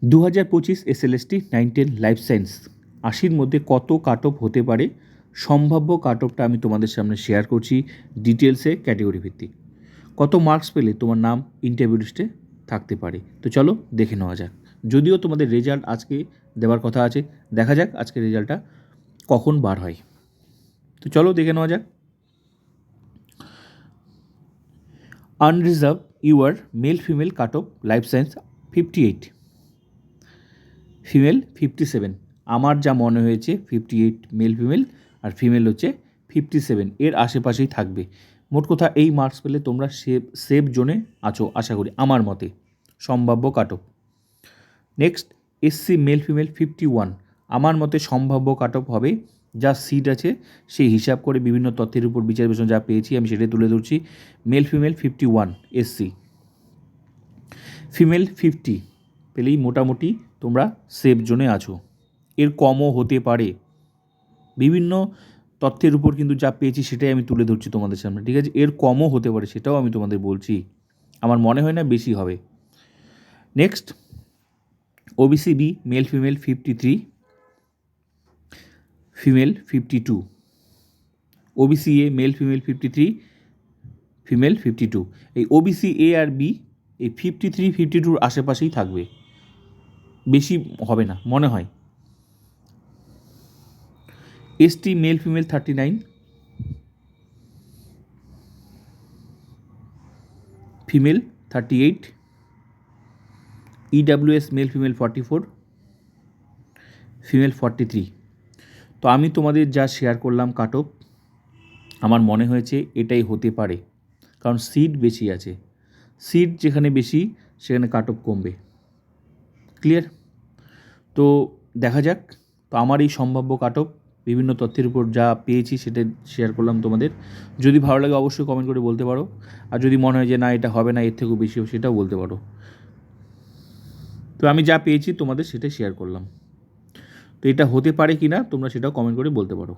2025 SLST 9-10 life science 80-র মধ্যে কত cut off হতে পারে, সম্ভাব্য কাট অফটা আমি তোমাদের সামনে শেয়ার করছি ডিটেলসে, ক্যাটেগরি ভিত্তিক। কত মার্কস পেলে তোমার নাম ইন্টারভিউ লিস্টে থাকতে পারে। তো চলো দেখে নেওয়া যাক। যদিও তোমাদের রেজাল্ট আজকে দেওয়ার কথা আছে, দেখা যাক আজকের রেজাল্টটা কখন বার হয়। তো চলো দেখে নেওয়া যাক। Unreserved UR male female cut off life science 58, female 57। আমার যা মনে হয়েছে 58 মেল ফিমেল, আর ফিমেল হচ্ছে 57, এর আশেপাশেই থাকবে। মোট কথা এই মার্কস পেলে তোমরা সেফ জোনে আছো আশা করি, আমার মতে সম্ভাব্য cut off. Next SC male female 51, আমার মতে সম্ভাব্য কাট অফ হবে। যা সিট আছে সেই হিসাব করে বিভিন্ন তথ্যের উপর বিচার বিশ্লেষণ যা পেয়েছি আমি সেটাই তুলে ধরছি। মেল ফিমেল 51 এসসি, ফিমেল 50 পেলেই মোটামুটি তোমরা সেফ জোনে আছো। এর কমও হতে পারে, বিভিন্ন তথ্যের উপর কিন্তু যা পেয়েছি সেটাই আমি তুলে ধরছি তোমাদের সামনে, ঠিক আছে? এর কমও হতে পারে, সেটাও আমি তোমাদের বলছি। আমার মনে হয় না বেশি হবে। Next OBC B male female 53, female 52, OBC A male female 53, female 52। এই ওবিসি এ আর বি এই 53 52 আশেপাশেই থাকবে, বেশি হবে না মনে হয়। ST male female 39, female 38, EWS male female 44, female 43। তো আমি তোমাদের যা শেয়ার করলাম কাট অফ, আমার মনে হয়েছে এটাই হতে পারে, কারণ সিট বেশি আছে। সিট যেখানে বেশি সেখানে কাট অফ কমবে। ক্লিয়ার? তো দেখা যাক। তো আমার এই সম্ভাব্য কাট অফ বিভিন্ন তথ্যের উপর যা পেয়েছি সেটা শেয়ার করলাম তোমাদের। যদি ভালো লাগে অবশ্যই কমেন্ট করে বলতে পারো, আর যদি মনে হয় যে না এটা হবে না, এর থেকেও বেশি হবে, সেটাও বলতে পারো। তো আমি যা পেয়েছি তোমাদের সেটাই শেয়ার করলাম। তো এটা হতে পারে কি না তোমরা সেটাও কমেন্ট করে বলতে পারো।